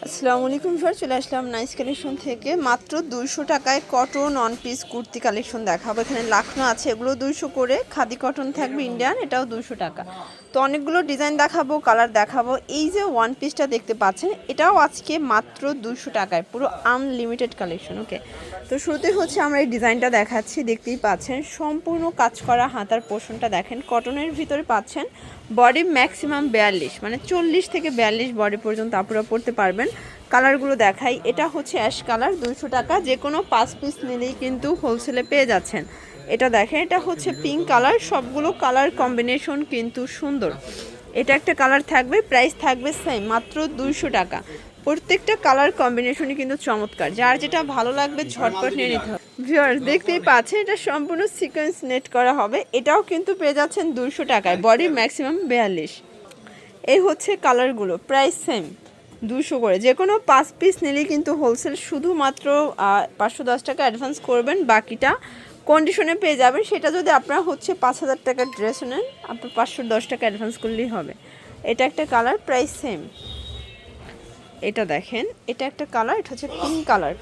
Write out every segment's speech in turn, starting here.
আসসালামু আলাইকুম ভিউয়ার, চলে আসলাম নাইস কালেকশন থেকে। মাত্র 200 টাকায় cotton on piece kurti collection দেখাবো। এখানে লাখনো আছে, এগুলো 200 করে। খাদি কটন থাকবে ইন্ডিয়ান, এটাও 200 টাকা। তো অনেকগুলো ডিজাইন দেখাবো, কালার দেখাবো। এই যে ওয়ান পিসটা দেখতে পাচ্ছেন, এটাও আজকে মাত্র 200 টাকায়, পুরো আনলিমিটেড কালেকশন। ওকে, তো শুরুতে হচ্ছে আমরা এই ডিজাইনটা দেখাচ্ছি। দেখতেই পাচ্ছেন সম্পূর্ণ কাজ করা হাতার পোর্শনটা দেখেন, কটনের ভিতরে পাচ্ছেন। বডি ম্যাক্সিমাম 42, মানে 40 থেকে 42 বডি পর্যন্ত আপনারা পড়তে পারবেন। কালারগুলো দেখাই। এটা হচ্ছে অ্যাশ কালার, 200 টাকা। যে কোনো 5 পিস নিলেই কিন্তু হোলসেলে পেয়ে যাচ্ছেন। এটা দেখেন, এটা হচ্ছে পিঙ্ক কালার। সবগুলো কালার কম্বিনেশন কিন্তু সুন্দর। এটা একটা কালার থাকবে, প্রাইস থাকবে সেম, মাত্র 200 টাকা। প্রত্যেকটা কালার কম্বিনেশনই কিন্তু চমৎকার, যার যেটা ভালো লাগবে ঝটপট নিয়ে নিতে হবে। ভিউয়ার্স দেখতেই পাচ্ছেন, এটা সম্পূর্ণ সিকোয়েন্স নেট করা হবে। এটাও কিন্তু পেয়ে যাচ্ছেন 200 টাকায়, বডি ম্যাক্সিমাম 42। এই হচ্ছে কালারগুলো, প্রাইস সেম 200 করে। যে কোনো 5 পিস নিলেই কিন্তু হোলসেল। শুধুমাত্র 510 টাকা অ্যাডভান্স করবেন, বাকিটা কন্ডিশনে পেয়ে যাবেন। সেটা যদি আপনারা হচ্ছে 5000 টাকার ড্রেস নেন, আপনার 510 টাকা অ্যাডভান্স করলেই হবে। এটা একটা কালার, প্রাইস সেম। এটা দেখেন, এটা একটা কালার, এটা হচ্ছে পিঙ্ক কালার।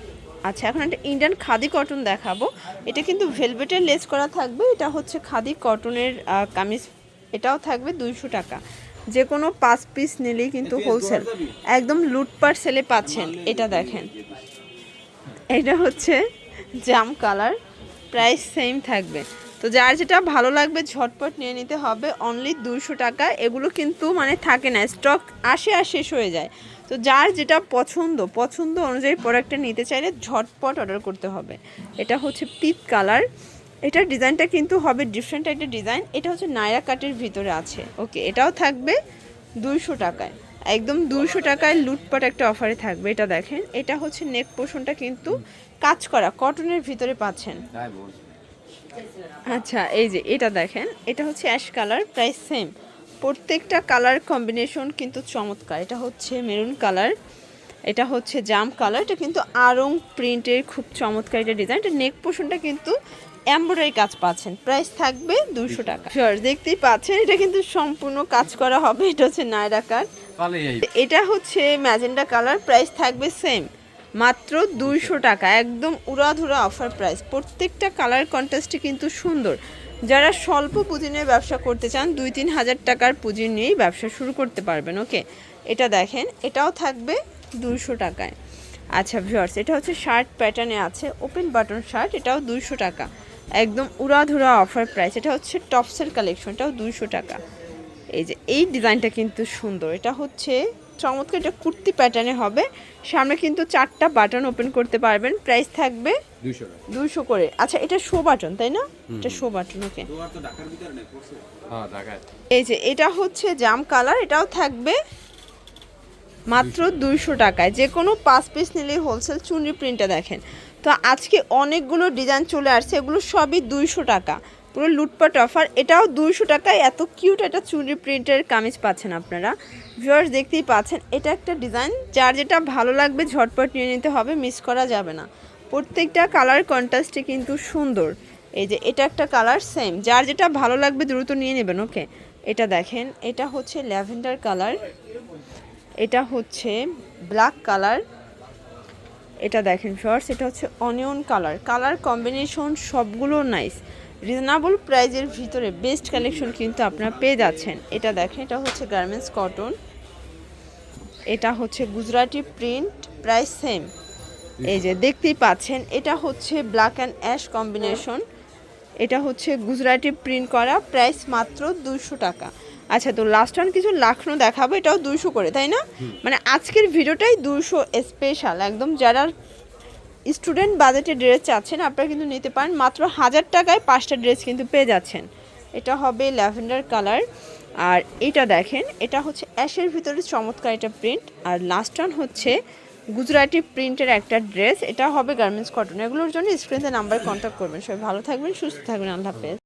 আচ্ছা, এখন একটা ইন্ডিয়ান খাদি কটন দেখাবো। এটা কিন্তু ভেলভেটের লেস করা থাকবে। এটা হচ্ছে খাদি কটনের কামিজ, এটাও থাকবে 200 টাকা। যে কোনো 5 পিস নিলেই কিন্তু হোলসেল, একদম লুটপাট সেলে পাচ্ছেন। এটা দেখেন, এটা হচ্ছে জাম কালার, প্রাইস সেম থাকবে। তো যার যেটা ভালো লাগবে ঝটপট নিয়ে নিতে হবে, অনলি 200 টাকা। এগুলো কিন্তু মানে থাকে না, স্টক আসে আর শেষ হয়ে যায়। তো যার যেটা পছন্দ অনুযায়ী প্রোডাক্টটা নিতে চাইলে ঝটপট অর্ডার করতে হবে। এটা হচ্ছে পিচ কালার। এটার ডিজাইনটা কিন্তু হবে ডিফারেন্ট একটা ডিজাইন। এটা হচ্ছে নায়রা কাটের ভিতরে আছে। ওকে, এটাও থাকবে 200 টাকায়, একদম 200 টাকায় লুটপাট একটা অফারে থাকবে। এটা দেখেন, এটা হচ্ছে নেক পোর্শনটা কিন্তু কাজ করা কটনের ভিতরে পাচ্ছেন। আচ্ছা, এই যে এটা দেখেন, এটা হচ্ছে অ্যাশ কালার, প্রাইস সেম। প্রত্যেকটা কালার কম্বিনেশন কিন্তু চমৎকার। এটা হচ্ছে মেরুন কালার, এটা হচ্ছে জাম কালার। এটা কিন্তু আরং প্রিন্টের খুব চমৎকার একটা ডিজাইন। এটা নেক পোর্শনটা কিন্তু এমব্রয়ডারি কাজ পাচ্ছেন, প্রাইস থাকবে 200 টাকা। শিওর, দেখতেই পাচ্ছেন এটা কিন্তু সম্পূর্ণ কাজ করা হবে। এটা হচ্ছে নায়রা কাট, এটা হচ্ছে ম্যাজেন্ডা কালার, প্রাইস থাকবে সেম, মাত্র 200 টাকা। একদম উড়াধুরা অফার প্রাইস। প্রত্যেকটা কালার কন্ট্রাস্টই কিন্তু সুন্দর। যারা স্বল্প পুঁজি নিয়ে ব্যবসা করতে চান, 2-3 হাজার টাকার পুঁজি নিয়েই ব্যবসা শুরু করতে পারবেন। ওকে, এটা দেখেন, এটাও থাকবে 200 টাকায়। আচ্ছা ভিউয়ার্স, এটা হচ্ছে শার্ট প্যাটার্নে আছে, ওপেন বাটন শার্ট, এটাও 200 টাকা। একদম উড়াধুরা অফার প্রাইস। এটা হচ্ছে টপসের কালেকশন, এটাও 200 টাকা। এই যে এই ডিজাইনটা কিন্তু সুন্দর। এটা হচ্ছে চমৎকার, এটা কুর্তি প্যাটার্নে হবে। সামনে কিন্তু 4টা বাটন ওপেন করতে পারবেন, প্রাইস থাকবে 200 করে। আচ্ছা, এটা শো বাটন তাই না? এটা শো বাটন। ওকে, এই যে এটা হচ্ছে জাম কালার, এটাও থাকবে মাত্র 200 টাকায়। যে কোনো 5 পিস নিলেই হোলসেল। চুনরি প্রিন্টটা দেখেন। তো আজকে অনেকগুলো ডিজাইন চলে আসছে, এগুলো সবই 200 টাকা, পুরো লুটপাট অফার। এটাও 200 টাকায় এত কিউট একটা চুনরি প্রিন্টের কামিজ পাচ্ছেন আপনারা। ভিউয়ার্স দেখতেই পাচ্ছেন, এটা একটা ডিজাইন। যার যেটা ভালো লাগবে ঝটপট নিয়ে নিতে হবে, মিস করা যাবে না। প্রত্যেকটা কালার কন্ট্রাস্টে কিন্তু সুন্দর। এই যে এটা একটা কালার, সেম। যার যেটা ভালো লাগবে দ্রুত নিয়ে নেবেন। ওকে, এটা দেখেন, এটা হচ্ছে ল্যাভেন্ডার কালার, এটা হচ্ছে ব্ল্যাক কালার। এটা দেখেন ভিউয়ার্স, এটা হচ্ছে অনিয়ন কালার। কালার কম্বিনেশন সবগুলো নাইস। রিজনেবল প্রাইজের ভিতরে বেস্ট কালেকশন কিন্তু আপনারা পেয়ে যাচ্ছেন। এটা দেখেন, এটা হচ্ছে গার্মেন্টস কটন, এটা হচ্ছে গুজরাটি প্রিন্ট, প্রাইস সেম। এই যে দেখতেই পাচ্ছেন, এটা হচ্ছে ব্ল্যাক অ্যান্ড অ্যাশ কম্বিনেশন, এটা হচ্ছে গুজরাটি প্রিন্ট করা, প্রাইস মাত্র 200 টাকা। আচ্ছা, তো লাস্ট ওয়ান কিছু লাখনো দেখাবো, এটাও 200 করে, তাই না? মানে আজকের ভিডিওটাই 200 স্পেশাল। একদম যারা স্টুডেন্ট বাজেটে ড্রেস চাচ্ছেন, আপনারা কিন্তু নিতে পারেন। মাত্র 1000 টাকায় 5টা ড্রেস কিন্তু পেয়ে যাচ্ছেন। এটা হবে ল্যাভেন্ডার কালার, আর এটা দেখেন, এটা হচ্ছে অ্যাশের ভিতরে চমৎকার এটা প্রিন্ট। আর লাস্ট ওয়ান হচ্ছে গুজরাটি প্রিন্টের একটা ড্রেস, এটা হবে গার্মেন্টস কটন। এগুলোর জন্য স্ক্রিনে নাম্বার কন্ট্যাক্ট করবেন। সবাই ভালো থাকবেন, সুস্থ থাকবেন, আল্লাহ হাফেজ।